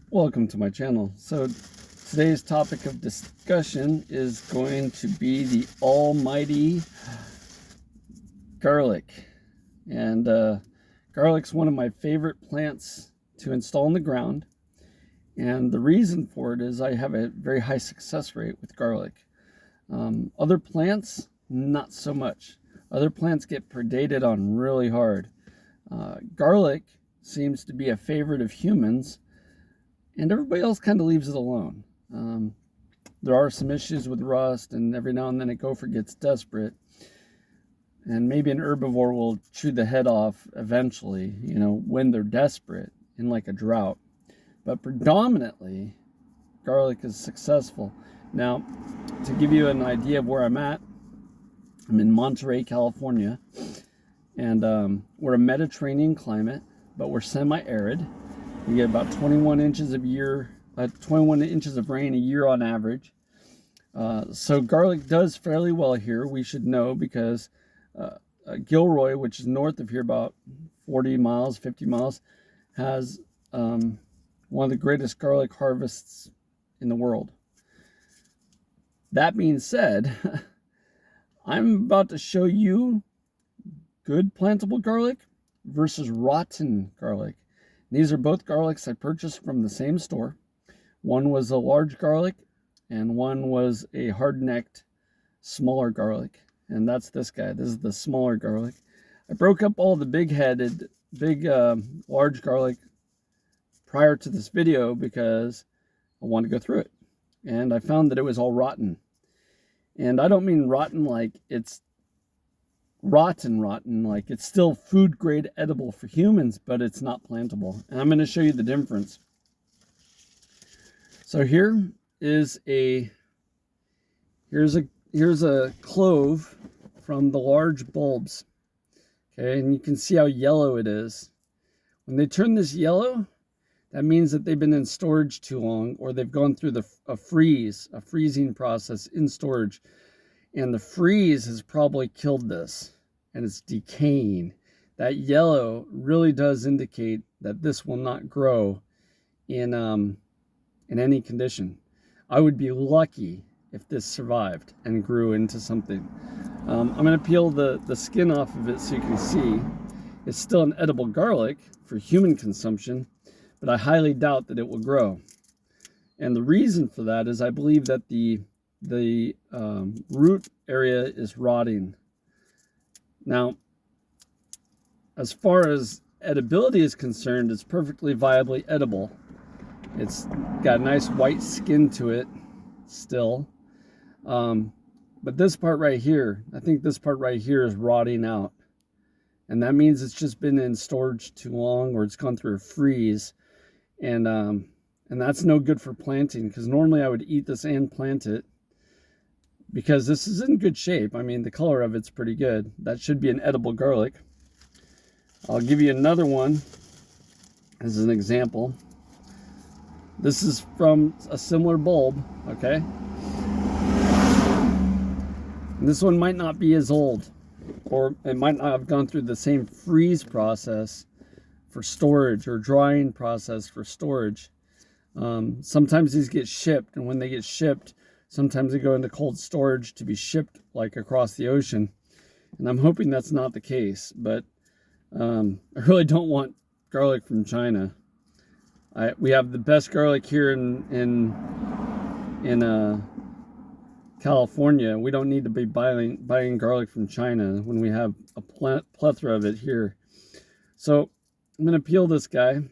Welcome to my channel. So today's topic of discussion is going to be the almighty garlic. And garlic's one of my favorite plants to install in the ground. And the reason for it is I have a very high success rate with garlic. Other plants, not so much. Other plants get predated on really hard. Garlic seems to be a favorite of humans, and everybody else kind of leaves it alone. There are some issues with rust, and every now and then a gopher gets desperate, and maybe an herbivore will chew the head off eventually, when they're desperate in like a drought. But predominantly, garlic is successful. Now, to give you an idea of where I'm at, I'm in Monterey, California, and we're a Mediterranean climate, but we're semi-arid. We get about 21 inches of rain a year on average. So garlic does fairly well here, we should know, because Gilroy, which is north of here about 40 miles, 50 miles, has one of the greatest garlic harvests in the world. That being said, I'm about to show you good plantable garlic versus rotten garlic. These are both garlics I purchased from the same store. One was a large garlic and one was a hard-necked smaller garlic. And that's this guy. This is the smaller garlic. I broke up all the big-headed, large garlic prior to this video because I wanted to go through it. And I found that it was all rotten. And I don't mean rotten like it's rotten, like it's still food grade edible for humans, but it's not plantable. And I'm going to show you the difference. So here's a clove from the large bulbs. Okay, and you can see how yellow it is. When they turn this yellow, that means that they've been in storage too long, or they've gone through a freezing process in storage. And the freeze has probably killed this, and it's decaying. That yellow really does indicate that this will not grow in any condition. I would be lucky if this survived and grew into something. I'm going to peel the skin off of it so you can see. It's still an edible garlic for human consumption, but I highly doubt that it will grow. And the reason for that is I believe that the root area is rotting. Now, as far as edibility is concerned, it's perfectly viably edible. It's got a nice white skin to it still. But this part right here, I think this part right here is rotting out. And that means it's just been in storage too long, or it's gone through a freeze. And that's no good for planting, because normally I would eat this and plant it, because this is in good shape. I mean, the color of it's pretty good. That should be an edible garlic. I'll give you another one as an example. This is from a similar bulb, okay? And this one might not be as old, or it might not have gone through the same freeze process for storage or drying process for storage. Sometimes these get shipped, and when they get shipped, sometimes they go into cold storage to be shipped like across the ocean. And I'm hoping that's not the case, but I really don't want garlic from China. We have the best garlic here in California. We don't need to be buying garlic from China when we have a plethora of it here. So I'm going to peel this guy, and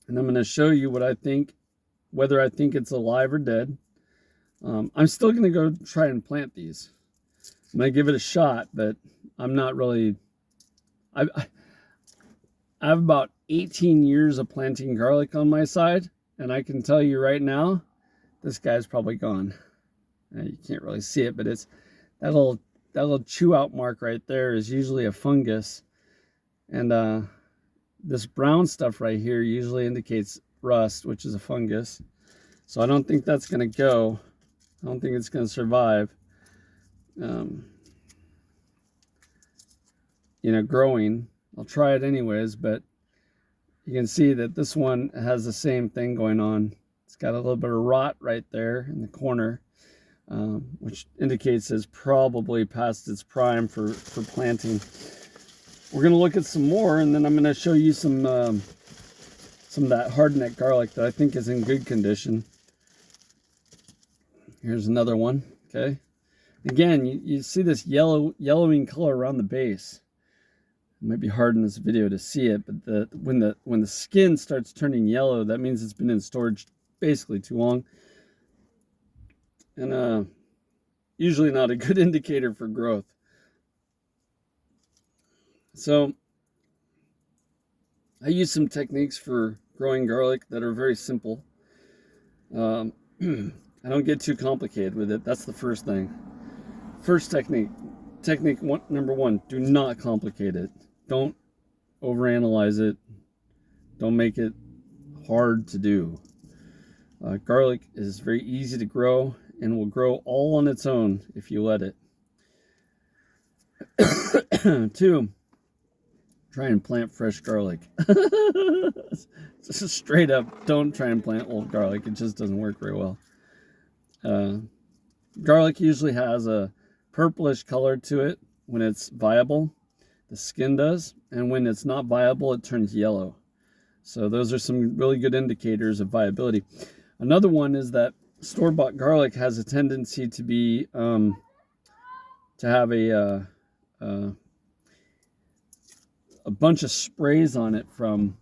I'm going to show you what I think, whether I think it's alive or dead. I'm still going to go try and plant these. I'm going to give it a shot, but I'm not really... I have about 18 years of planting garlic on my side, and I can tell you right now, this guy's probably gone. You can't really see it, but it's that little chew out mark right there is usually a fungus, and this brown stuff right here usually indicates rust, which is a fungus. So I don't think that's going to go. I don't think it's going to survive. Growing. I'll try it anyways, but you can see that this one has the same thing going on. It's got a little bit of rot right there in the corner, which indicates it's probably past its prime for planting. We're going to look at some more, and then I'm going to show you some of that hardneck garlic that I think is in good condition. Here's another one. Okay, again, you see this yellowing color around the base. It might be hard in this video to see it, but when the skin starts turning yellow, that means it's been in storage basically too long, and usually not a good indicator for growth. So I use some techniques for growing garlic that are very simple. I don't get too complicated with it. That's the first thing. First technique number one, do not complicate it. Don't overanalyze it. Don't make it hard to do. Garlic is very easy to grow and will grow all on its own if you let it. 2, try and plant fresh garlic. Just straight up, don't try and plant old garlic. It just doesn't work very well. Garlic usually has a purplish color to it when it's viable. The skin does, and when it's not viable, it turns yellow. So those are some really good indicators of viability. Another one is that store-bought garlic has a tendency to be to have a bunch of sprays on it from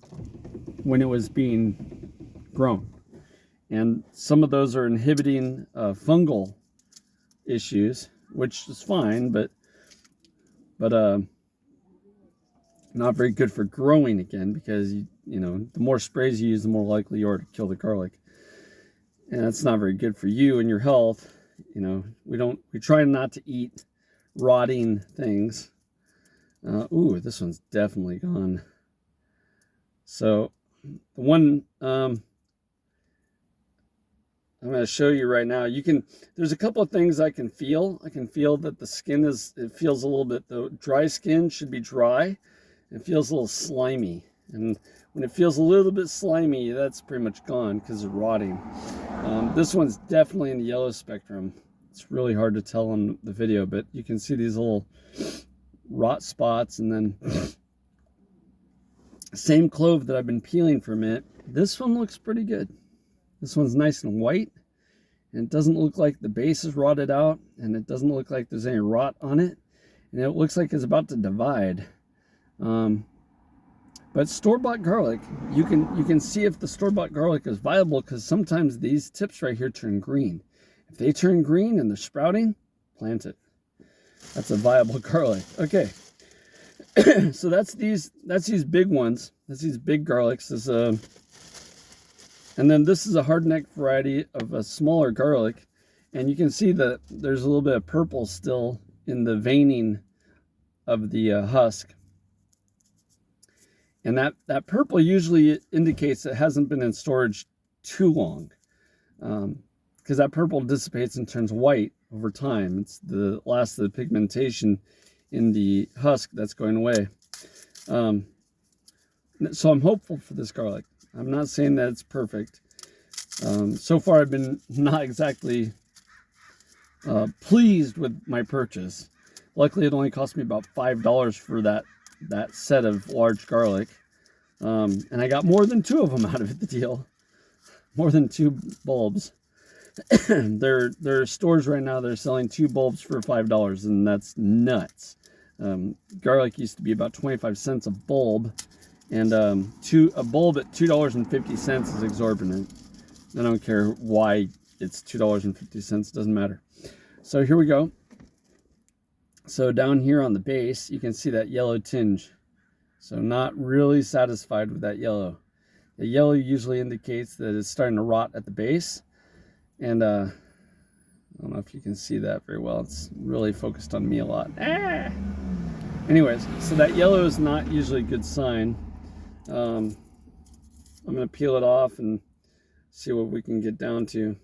when it was being grown, and some of those are inhibiting fungal issues, which is fine, but not very good for growing again, because you know, the more sprays you use, the more likely you are to kill the garlic, and that's not very good for you and your health. You know, we try not to eat rotting things. Ooh, this one's definitely gone. So the one I'm going to show you right now, there's a couple of things I can feel. I can feel that the skin it feels a little bit, the dry skin should be dry. It feels a little slimy. And when it feels a little bit slimy, that's pretty much gone because of rotting. This one's definitely in the yellow spectrum. It's really hard to tell on the video, but you can see these little rot spots, and then same clove that I've been peeling from it. This one looks pretty good. This one's nice and white, and it doesn't look like the base is rotted out, and it doesn't look like there's any rot on it, and it looks like it's about to divide. But store-bought garlic, you can see if the store-bought garlic is viable, because sometimes these tips right here turn green. If they turn green and they're sprouting, plant it. That's a viable garlic. Okay. So that's these big ones. That's these big garlics. And then this is a hardneck variety of a smaller garlic, and you can see that there's a little bit of purple still in the veining of the husk. And that purple usually indicates it hasn't been in storage too long, because that purple dissipates and turns white over time. It's the last of the pigmentation in the husk that's going away. So I'm hopeful for this garlic. I'm not saying that it's perfect. So far I've been not exactly pleased with my purchase. Luckily it only cost me about $5 for that set of large garlic. And I got more than 2 of them out of the deal. More than 2 bulbs. There are stores right now that are selling 2 bulbs for $5, and that's nuts. Garlic used to be about 25 cents a bulb, and a bulb at $2.50 is exorbitant. I don't care why it's $2.50, doesn't matter. So here we go. So down here on the base, you can see that yellow tinge. So not really satisfied with that yellow. The yellow usually indicates that it's starting to rot at the base. And I don't know if you can see that very well. It's really focused on me a lot. Anyways, so that yellow is not usually a good sign. I'm going to peel it off and see what we can get down to.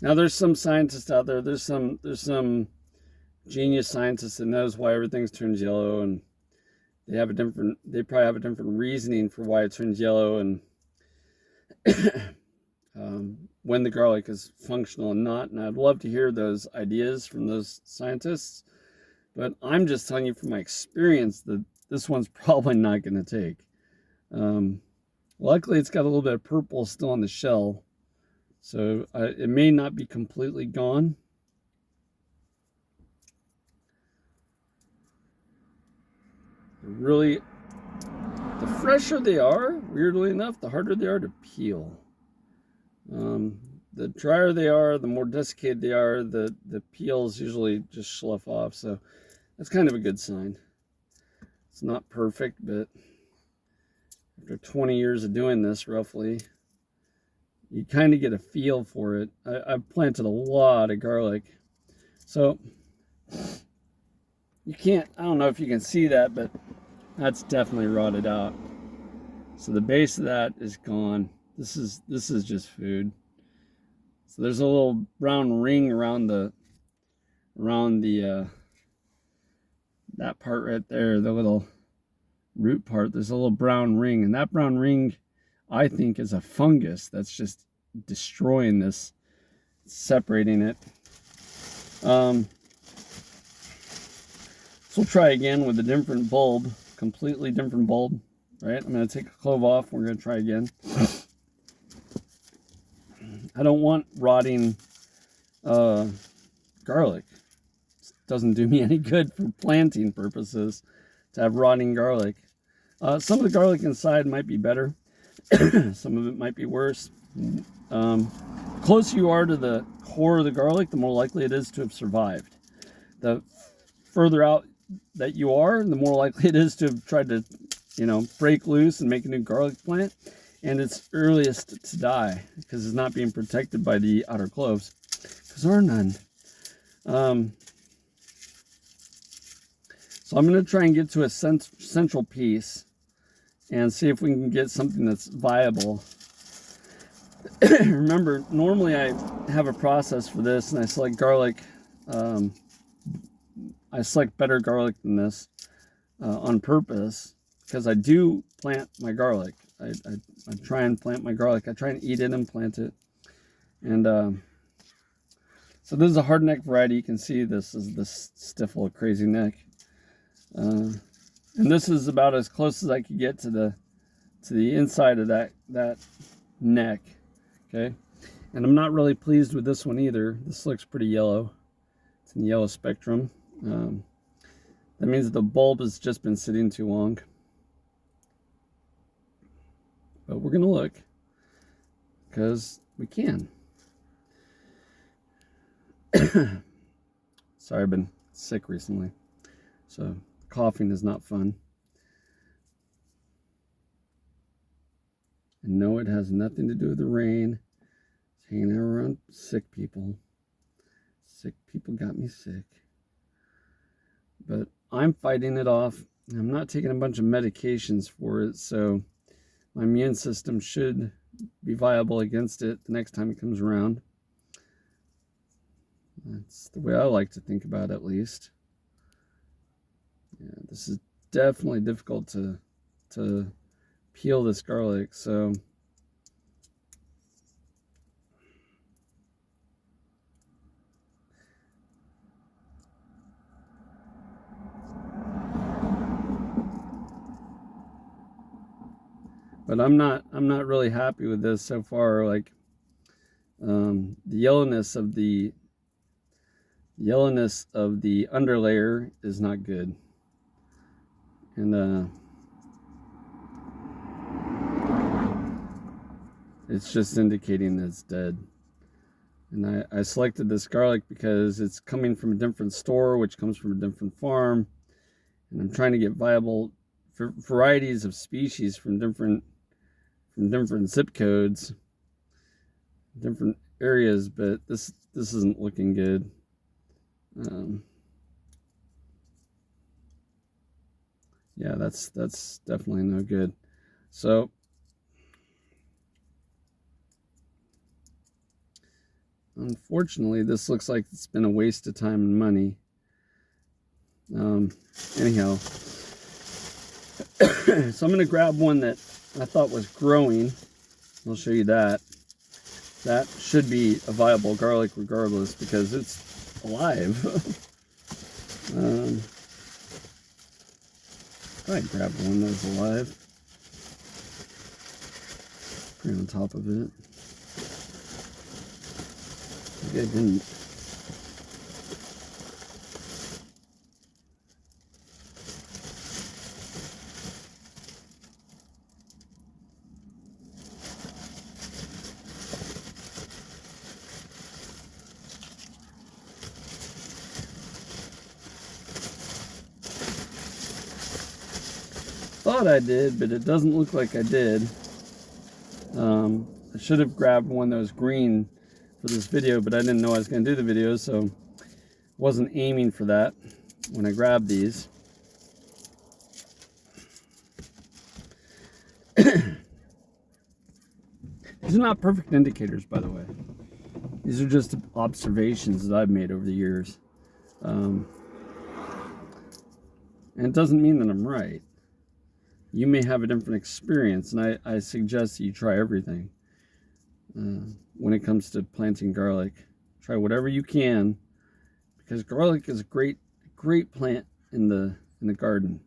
Now there's some scientists out there, there's some genius scientist that knows why everything turns yellow, and they probably have a different reasoning for why it turns yellow, and when the garlic is functional and not. And I'd love to hear those ideas from those scientists, but I'm just telling you from my experience that this one's probably not going to take. Luckily, it's got a little bit of purple still on the shell, so it may not be completely gone. Really, the fresher they are, weirdly enough, the harder they are to peel. The drier they are, the more desiccated they are, the peels usually just slough off, so that's kind of a good sign. It's not perfect, but after 20 years of doing this, roughly, you kind of get a feel for it. I've planted a lot of garlic, so you can't, I don't know if you can see that, but that's definitely rotted out. So the base of that is gone. This is just food. So there's a little brown ring around the that part right there, the little root part. There's a little brown ring, and that brown ring, I think, is a fungus that's just destroying this, separating it. So we'll try again with a different bulb, completely different bulb, right? I'm going to take a clove off. We're going to try again. I don't want rotting garlic. It doesn't do me any good for planting purposes to have rotting garlic. Some of the garlic inside might be better. Some of it might be worse. The closer you are to the core of the garlic, the more likely it is to have survived. The further out that you are, the more likely it is to have tried to, break loose and make a new garlic plant. And it's earliest to die because it's not being protected by the outer cloves, because there are none. So I'm going to try and get to a central piece and see if we can get something that's viable. Remember, normally I have a process for this, and I select garlic. I select better garlic than this on purpose, because I do plant my garlic. I try and plant my garlic. I try and eat it and plant it. And so this is a hard neck variety. You can see this is this stiff little crazy neck. And this is about as close as I could get to the inside of that neck. Okay. And I'm not really pleased with this one either. This looks pretty yellow. It's in the yellow spectrum. That means the bulb has just been sitting too long. But we're going to look, because we can. Sorry, I've been sick recently, so coughing is not fun. And no, it has nothing to do with the rain. It's hanging out around sick people. Sick people got me sick. But I'm fighting it off. I'm not taking a bunch of medications for it, so my immune system should be viable against it the next time it comes around. That's the way I like to think about it, at least. Yeah, this is definitely difficult to peel this garlic, so but I'm not really happy with this so far. Like, the yellowness of the underlayer is not good, and it's just indicating that it's dead. And I selected this garlic because it's coming from a different store, which comes from a different farm, and I'm trying to get viable varieties of species from different zip codes, different areas, but this isn't looking good. Yeah, that's definitely no good. So unfortunately, this looks like it's been a waste of time and money. Anyhow, so I'm going to grab one that I thought was growing. I'll show you that. That should be a viable garlic regardless because it's alive. Probably grab one that's alive. Put it on top of it. Maybe I didn't. Thought I did, but it doesn't look like I did. I should have grabbed one that was green for this video, but I didn't know I was going to do the video, so wasn't aiming for that when I grabbed these. These are not perfect indicators, by the way. These are just observations that I've made over the years. And it doesn't mean that I'm right. You may have a different experience, and I suggest that you try everything. When it comes to planting garlic, try whatever you can, because garlic is a great plant in the garden,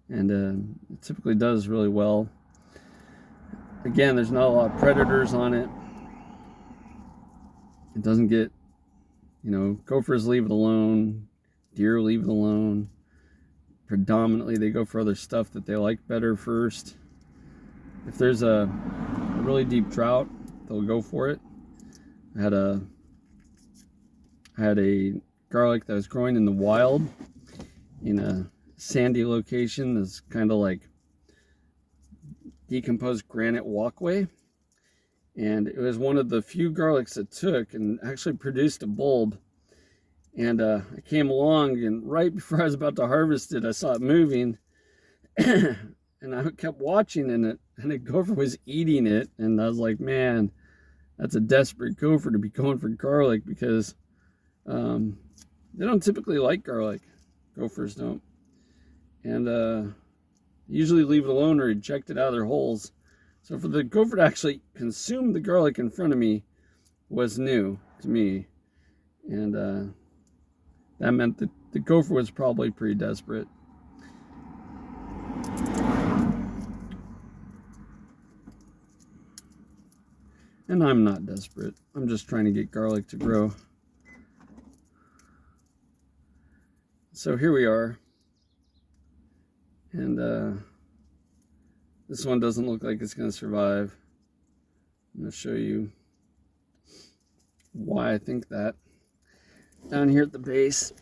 and it typically does really well. Again, there's not a lot of predators on it. It doesn't get, gophers leave it alone, deer leave it alone. Predominantly, they go for other stuff that they like better first. If there's a really deep drought, they'll go for it. I had a garlic that was growing in the wild in a sandy location. That's kind of like decomposed granite walkway, and it was one of the few garlics that took and actually produced a bulb. And I came along, and right before I was about to harvest it, I saw it moving, and I kept watching, and a gopher was eating it, and I was like, man, that's a desperate gopher to be going for garlic, because they don't typically like garlic. Gophers don't. And usually leave it alone or eject it out of their holes. So for the gopher to actually consume the garlic in front of me was new to me. And that meant that the gopher was probably pretty desperate. And I'm not desperate. I'm just trying to get garlic to grow. So here we are. And this one doesn't look like it's going to survive. I'm going to show you why I think that. Down here at the base,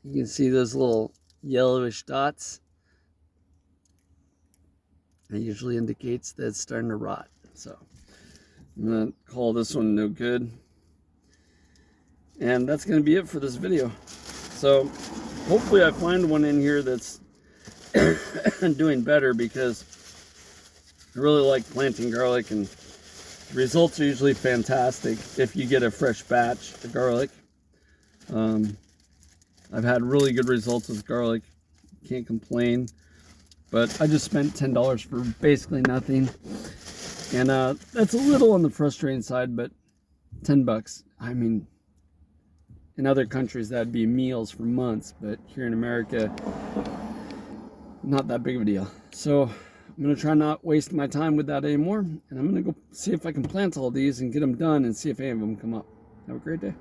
you can see those little yellowish dots. That usually indicates that it's starting to rot. So I'm going to call this one no good. And that's going to be it for this video. So hopefully I find one in here that's doing better, because I really like planting garlic, and the results are usually fantastic if you get a fresh batch of garlic. I've had really good results with garlic, can't complain, but I just spent $10 for basically nothing, and that's a little on the frustrating side, but $10, I mean, in other countries that'd be meals for months, but here in America, not that big of a deal. So I'm going to try not waste my time with that anymore, and I'm going to go see if I can plant all these and get them done and see if any of them come up. Have a great day.